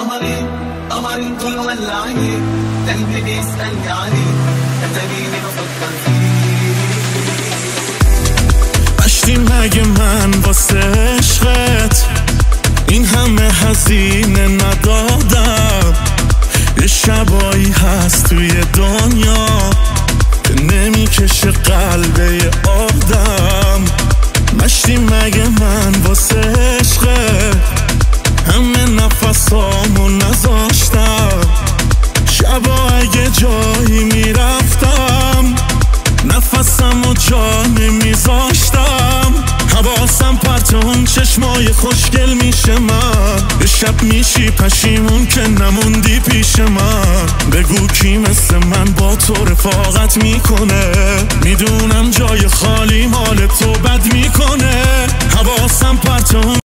قمري طول ولعني قلبي بيسألني عليك اتاريني بفكر فيك. مشتی مگه من واسه عشقت این همه هزینه ندادم؟ یه شبایی هست توی دنیا که نمیکشه قلبه آدم. مشتی مگه من واسه عشقت همه نفسامو نذاشتم؟ شبا اگه جایی میرفتم نفسمو جا نمیذاشتم. حواسم پرت اون چشمای خوشگل میشه من. یه شب میشی پشیمون که نموندی پیش من. بگو کی مثل من با تو رفاقت میکنه؟ میدونم جای خالی مال تو بد میکنه. حواسم پرت اون